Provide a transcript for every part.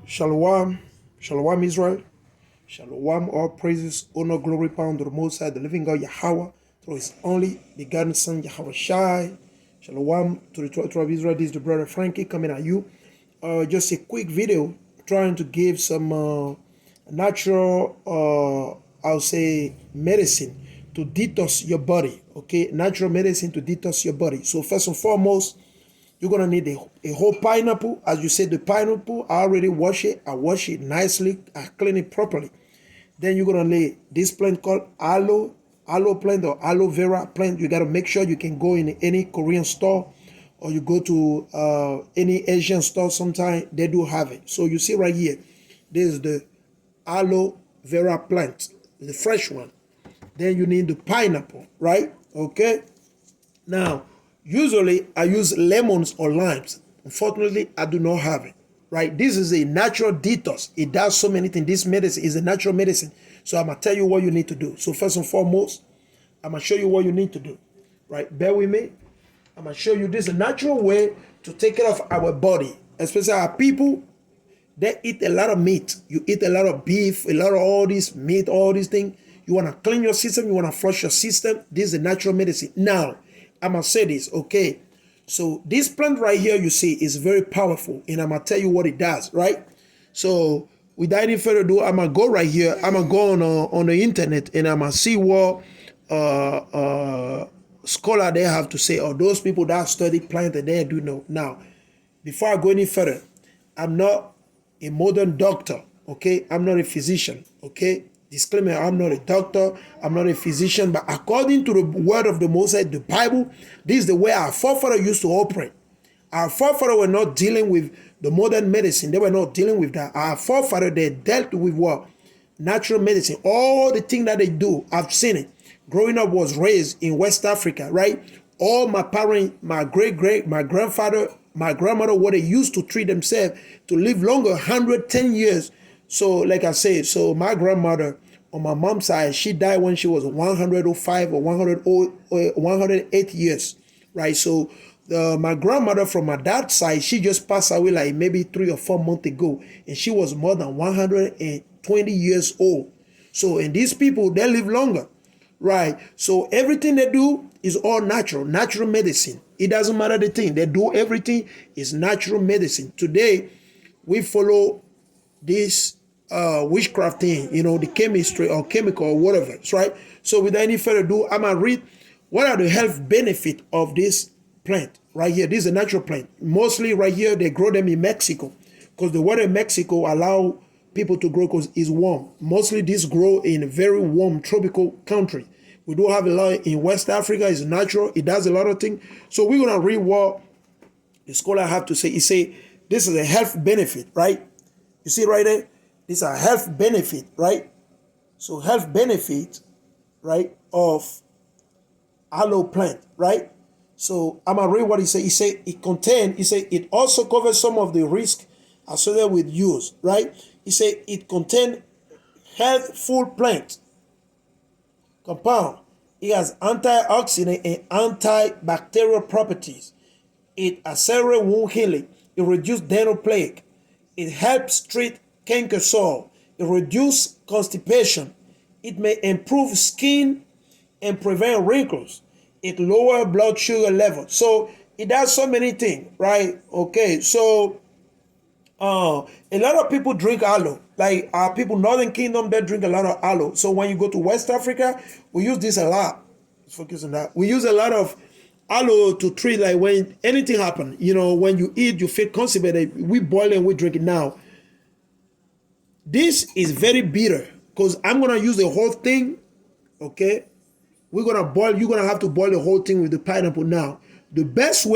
Shalom, Shalom Israel, Shalom, all praises, honor, glory, power unto the Most High, the living God Yahweh, through His only begotten Son Yahweh Shai. Shalom to the 12 tribe of Israel. This is the brother Frankie coming at you. Just a quick video trying to give some natural, I'll say, medicine to detox your body. Okay, natural medicine to detox your body. So first and foremost, you're going to need a whole pineapple. As you said, the pineapple, I already wash it. I wash it nicely. I clean it properly. Then you're going to lay this plant called aloe plant or aloe vera plant. You got to make sure you can go in any Korean store or you go to any Asian store sometime. They do have it. So you see right here, this is the aloe vera plant, the fresh one. Then you need the pineapple, right? Okay. Now, usually I use lemons or limes. Unfortunately, I do not have it, right? This is a natural detox. It does so many things. This medicine is a natural medicine. So I'm going to tell you what you need to do. So first and foremost, I'm going to show you what you need to do, right? Bear with me. I'm going to show you this is a natural way to take care of our body, especially our people. They eat a lot of meat. You eat a lot of beef, a lot of all this meat, all these things. You want to clean your system. You want to flush your system. This is a natural medicine. Now, I'm going to say this, okay? So this plant right here, you see, is very powerful. And I'm going to tell you what it does, right? So without any further ado, I'm going to go right here. I'm going to go on the internet and I'm going to see what scholar they have to say, or those people that study plant and they do know. Now, before I go any further, I'm not a modern doctor, okay? I'm not a physician, okay? Disclaimer, I'm not a doctor, I'm not a physician, but according to the word of the Most High, the Bible, this is the way our forefathers used to operate. Our forefathers were not dealing with the modern medicine. They were not dealing with that. Our forefathers, they dealt with what? Natural medicine. All the things that they do, I've seen it. Growing up, was raised in West Africa, right? All my parents, my my grandfather, my grandmother, what they used to treat themselves to live longer, 110 years. So like I said, so my grandmother on my mom's side, she died when she was 105 or 108 years, right? So my grandmother from my dad's side, she just passed away like maybe 3 or 4 months ago, and she was more than 120 years old. So, and these people, they live longer, right? So everything they do is all natural medicine. It doesn't matter the thing. They do everything is natural medicine. Today, we follow this witchcraft thing, the chemistry or chemical or whatever, right? So without any further ado, I'm going to read what are the health benefits of this plant right here. This is a natural plant. Mostly right here, they grow them in Mexico because the weather in Mexico allow people to grow because it's warm. Mostly this grow in a very warm tropical country. We do have a lot in West Africa. It's natural. It does a lot of things. So we're going to read what the scholar have to say. He say, this is a health benefit, right? You see right there? These are health benefit, right? So health benefit, right, of aloe plant, right? So I'm going to read what he said. He said it also covers some of the risk associated with use, right? He said it contains healthful plant compound. It has antioxidant and antibacterial properties. It accelerates wound healing. It reduces dental plaque. It helps treat canker sore. It reduces constipation. It may improve skin and prevent wrinkles. It lowers blood sugar level. So it does so many things, right? Okay, so a lot of people drink aloe. Like our people, Northern Kingdom, they drink a lot of aloe. So when you go to West Africa, we use this a lot. Let's focus on that. We use a lot of aloe to treat like when anything happens. When you eat, you feel constipated. We boil and we drink it now. This is very bitter because I'm going to use the whole thing, okay? We're going to boil. You're going to have to boil the whole thing with the pineapple now. The best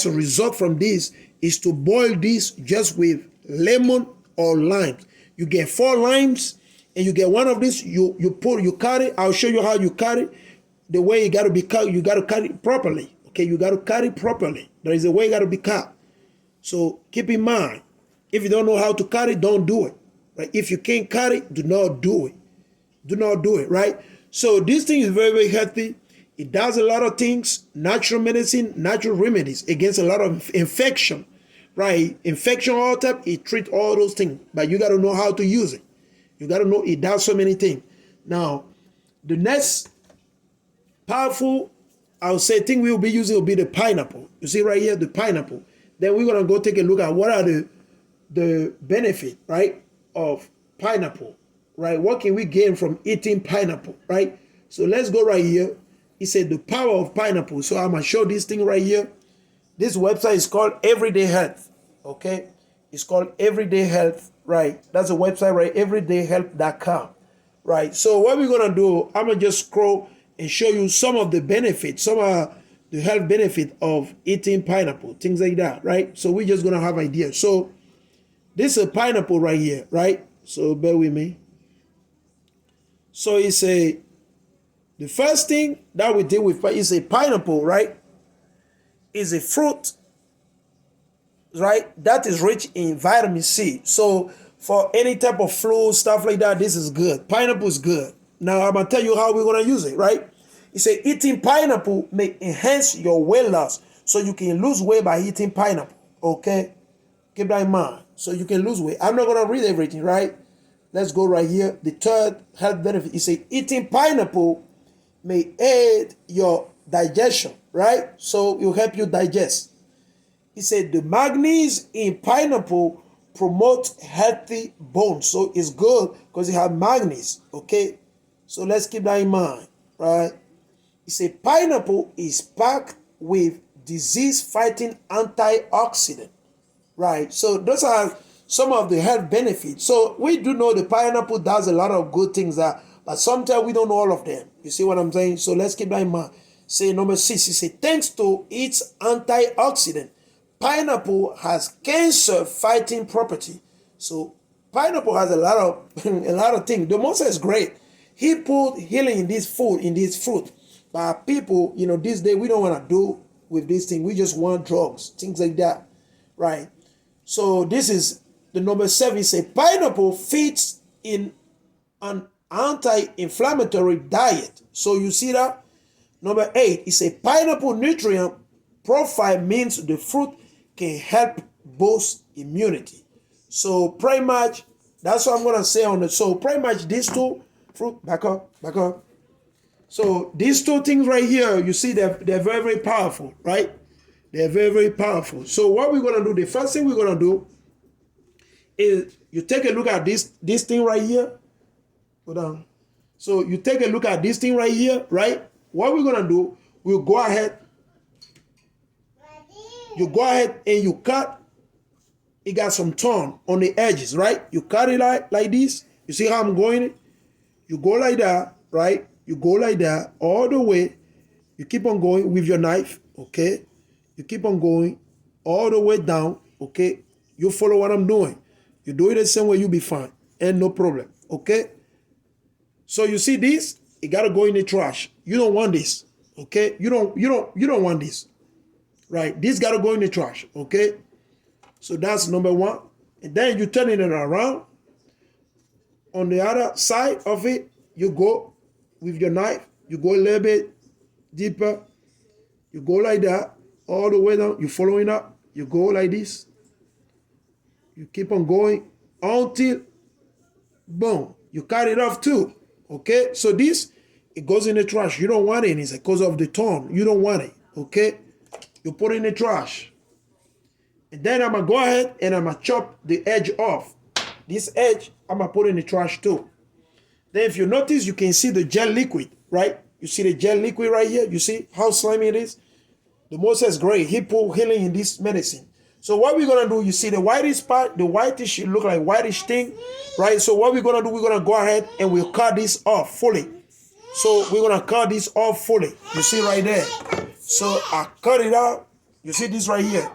result from this is to boil this just with lemon or limes. You get 4 limes and you get one of these. You cut it. I'll show you how you cut it. The way you got to be cut, you got to cut it properly. Okay, you got to cut it properly. There is a way it got to be cut. So keep in mind, if you don't know how to cut it, don't do it. Right? If you can't cut it, do not do it. Do not do it, right? So this thing is very, very healthy. It does a lot of things, natural medicine, natural remedies against a lot of infection, right? Infection, all type, it treats all those things. But you got to know how to use it. You got to know it does so many things. Now, the next powerful, I would say, thing we will be using will be the pineapple. You see right here, the pineapple. Then we're going to go take a look at what are the benefit, right, of pineapple, right? What can we gain from eating pineapple, right? So let's go right here. He said the power of pineapple. So I'm going to show this thing right here. This website is called Everyday Health, okay? It's called Everyday Health, right? That's a website, right? everydayhealth.com, right? So what we're going to do, I'm going to just scroll and show you some of the benefits, some of the health benefit of eating pineapple, things like that, right? So we're just going to have ideas. So this is a pineapple right here, right? So bear with me. So it's the first thing that we deal with is a pineapple, right? Is a fruit, right? That is rich in vitamin C. So for any type of flu, stuff like that, this is good. Pineapple is good. Now I'm going to tell you how we're going to use it, right? It says eating pineapple may enhance your weight loss. So you can lose weight by eating pineapple, okay? Keep that in mind. So you can lose weight. I'm not going to read everything, right? Let's go right here. The third health benefit, it says eating pineapple may aid your digestion, right? So it will help you digest. He said the magnesium in pineapple promotes healthy bones. So it's good because it has magnesium, okay? So let's keep that in mind, right? He said pineapple is packed with disease-fighting antioxidant, right? So those are some of the health benefits. So we do know the pineapple does a lot of good things, but sometimes we don't know all of them. You see what I'm saying? So let's keep that in mind. Say number 6, he said thanks to its antioxidant, pineapple has cancer-fighting property. So pineapple has a lot of things. The Moses is great. He put healing in this food, in this fruit. But people, this day we don't want to do with this thing. We just want drugs, things like that, right? So this is the number 7. He said pineapple fits in an anti-inflammatory diet. So you see that? Number 8, he said pineapple nutrient profile means the fruit can help boost immunity. So pretty much, that's what I'm going to say on it. So pretty much these two fruit, back up. So these two things right here, you see they're very, very powerful, right? They're very, very powerful. So what we're going to do, the first thing we're going to do is you take a look at this thing right here. Hold on. So you take a look at this thing right here, right? What we're going to do, we'll go ahead. You go ahead and you cut. It got some thorn on the edges, right? You cut it like this. You see how I'm going? You go like that, right? You go like that all the way. You keep on going with your knife, okay? You keep on going all the way down, okay? You follow what I'm doing. You do it the same way, you'll be fine. And no problem, okay? So you see this? It got to go in the trash. You don't want this, okay? You don't want this, right? This got to go in the trash, okay? So that's number 1. And then you turn it around. On the other side of it, you go with your knife. You go a little bit deeper. You go like that all the way down. You're following up. You go like this. You keep on going until, boom, you cut it off too. Okay? So this, it goes in the trash. You don't want it. It's because of the thorn. You don't want it. Okay? You put it in the trash. And then I'm going to go ahead and I'm going to chop the edge off. This edge, I'm going to put in the trash too. Then if you notice, you can see the gel liquid, right? You see the gel liquid right here? You see how slimy it is? The Moses Gray, he put healing in this medicine. So what we're going to do, you see the whitish part, the whitish, it look like whitish thing, right? So what we're going to do, we're going to go ahead and we'll cut this off fully. So we're going to cut this off fully. You see right there. So I cut it out. You see this right here.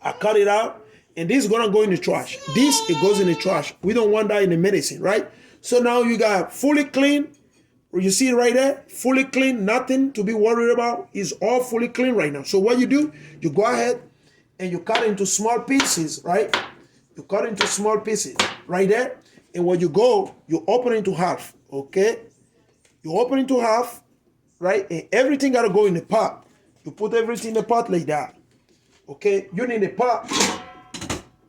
I cut it out. And this is going to go in the trash. This, it goes in the trash. We don't want that in the medicine, right? So now you got fully clean. You see it right there? Fully clean. Nothing to be worried about. It's all fully clean right now. So what you do, you go ahead and you cut into small pieces, right? You cut into small pieces right there. And when you go, you open it into half, okay? You open it into half, right? And everything got to go in the pot. You put everything in the pot like that, okay? You need a pot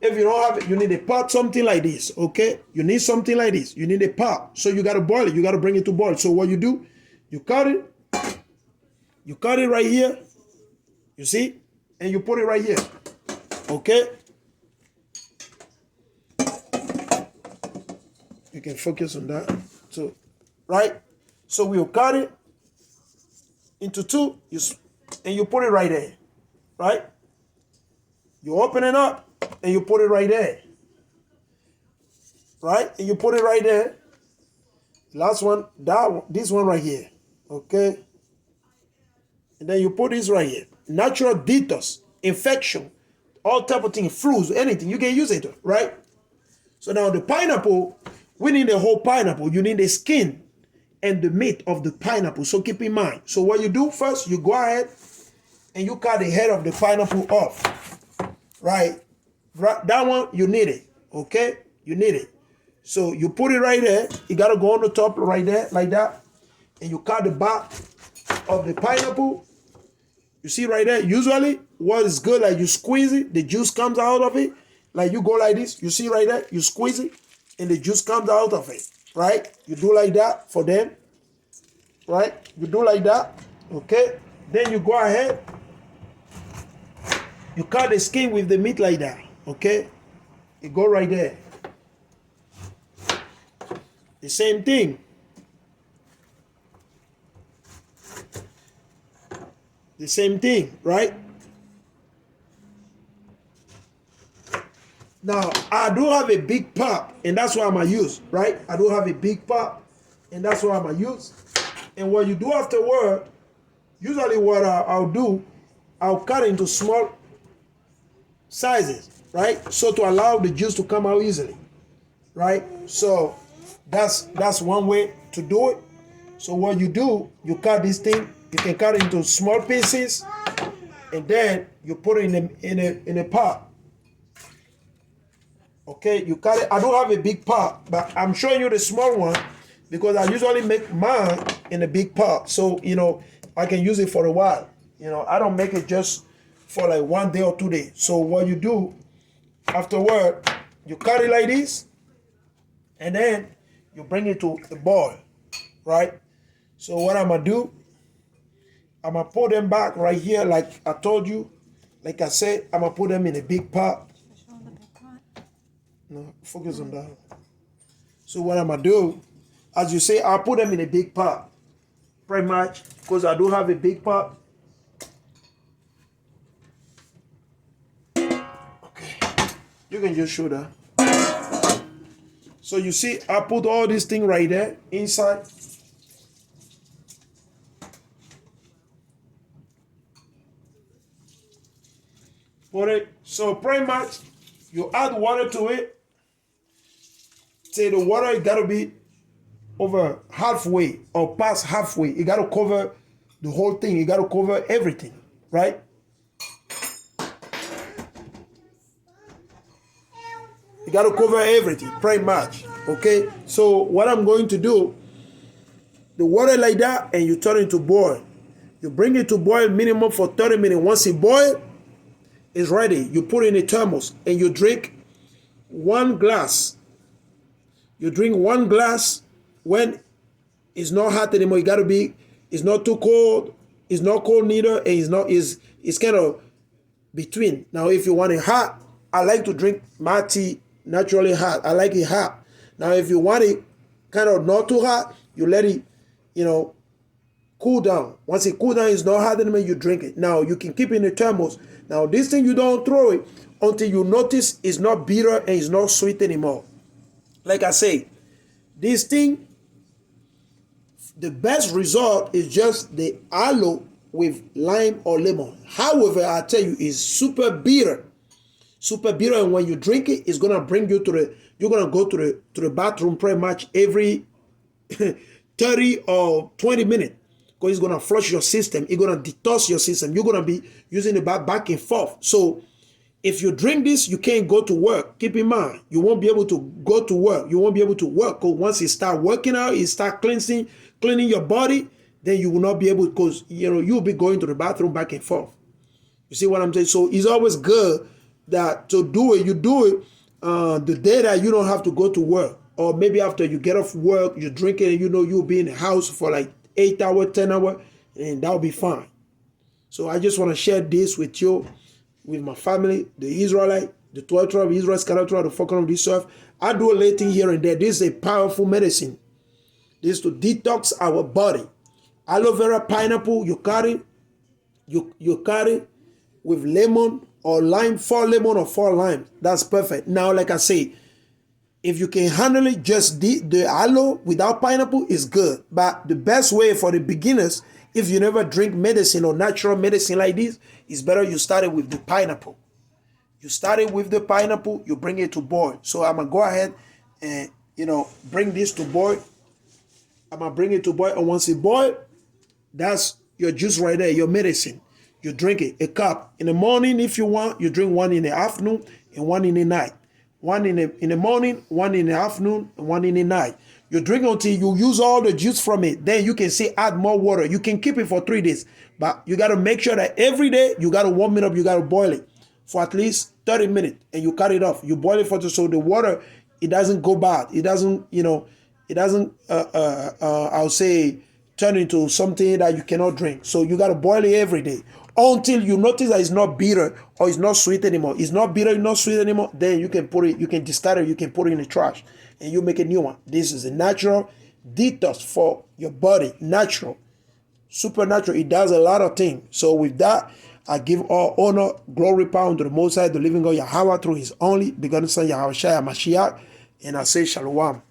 If you don't have it, you need a pot, something like this, okay? You need something like this. You need a pot. So you got to boil it. You got to bring it to boil. So what you do, you cut it. You cut it right here. You see? And you put it right here, okay? You can focus on that. So, right? So we'll cut it into two, and you put it right there, right? You open it up, and you put it right there, right? And you put it right there. Last one, this one right here, okay? And then you put this right here. Natural detox, infection, all type of things, flus, anything, you can use it, right? So now the pineapple, we need the whole pineapple. You need the skin and the meat of the pineapple. So keep in mind. So what you do first, you go ahead and you cut the head of the pineapple off, right? That one, you need it, okay? You need it. So you put it right there. You got to go on the top right there, like that. And you cut the back of the pineapple. You see right there? Usually, what is good, like you squeeze it, the juice comes out of it. Like you go like this. You see right there? You squeeze it, and the juice comes out of it, right? You do like that for them, right? You do like that, okay? Then you go ahead. You cut the skin with the meat like that, okay? You go right there. The same thing. The same thing, right? Now, I do have a big pot, and that's what I'm going to use, right? I do have a big pot, and that's what I'm going to use. And what you do afterward, usually what I'll do, I'll cut into small sizes, right? So to allow the juice to come out easily, right? So that's one way to do it. So what you do, you cut this thing. You can cut it into small pieces, and then you put it in a pot. Okay, you cut it. I don't have a big pot, but I'm showing you the small one because I usually make mine in a big pot. So, I can use it for a while. I don't make it just for like 1 day or 2 days. So what you do afterward, you cut it like this, and then you bring it to the boil, right? So what I'm going to do, I'm going to put them back right here like I told you. Like I said, I'm going to put them in a big pot. No, focus on that. So what I'm going to do, as you say, I'll put them in a big pot. Pretty much, because I do have a big pot. Okay, you can just show that. So you see, I put all this thing right there inside. Put it. So pretty much, you add water to it. Say the water got to be over halfway or past halfway. You got to cover the whole thing. You got to cover everything, right? You got to cover everything, pretty much. Okay. So what I'm going to do, the water like that, and you turn it to boil. You bring it to boil minimum for 30 minutes. Once it boils, it's ready. You put it in a thermos and you drink 1 glass. You drink 1 glass when it's not hot anymore. It's not too cold. It's not cold neither. And it's kind of between. Now, if you want it hot, I like to drink my tea naturally hot. I like it hot. Now, if you want it kind of not too hot, you let it, cool down. Once it cool down, it's not hot anymore, you drink it. Now, you can keep it in the thermos. Now, this thing, you don't throw it until you notice it's not bitter and it's not sweet anymore. Like I say, this thing, the best result is just the aloe with lime or lemon. However, I tell you, it's super bitter. Super bitter, and when you drink it, it's gonna bring you you're gonna go to the bathroom pretty much every 30 or 20 minutes. Because it's gonna flush your system, it's gonna detox your system. You're gonna be using the back and forth. So if you drink this, you can't go to work. Keep in mind, you won't be able to go to work. You won't be able to work because once you start working out, you start cleaning your body, then you will not be able, because you'll be going to the bathroom back and forth. You see what I'm saying? So it's always good that to do it, you do it the day that you don't have to go to work. Or maybe after you get off work, you drink it and you know you'll be in the house for like 8 hours, 10 hours, and that'll be fine. So I just want to share this with you, with my family, the Israelite, the 12 tribe of Israel, scattered throughout the four corners of this earth. I do a little thing here and there. This is a powerful medicine. This is to detox our body. Aloe vera, pineapple, you carry with lemon or lime, 4 lemon or 4 lime. That's perfect. Now, like I say, if you can handle it, just the aloe without pineapple is good. But the best way for the beginners, if you never drink medicine or natural medicine like this, it's better you start it with the pineapple. You start it with the pineapple, you bring it to boil. So I'm going to go ahead and, bring this to boil. I'm going to bring it to boil. And once it boils, that's your juice right there, your medicine. You drink it, a cup. In the morning, if you want, you drink 1 in the afternoon and 1 in the night. 1 in the morning, 1 in the afternoon, and 1 in the night. You drink until you use all the juice from it. Then you can say add more water. You can keep it for 3 days. But you got to make sure that every day you got to warm it up. You got to boil it for at least 30 minutes. And you cut it off. You boil it so the water, it doesn't go bad. It doesn't, I'll say, turn into something that you cannot drink. So you got to boil it every day until you notice that it's not bitter or it's not sweet anymore. It's not bitter, it's not sweet anymore. Then you can put it, you can discard it, you can put it in the trash and you make a new one. This is a natural detox for your body. Natural, supernatural. It does a lot of things. So with that, I give all honor, glory, power to the Most High, the living God Yahweh, through His only begotten Son Yahweh Shai Mashiach, and I say Shalom.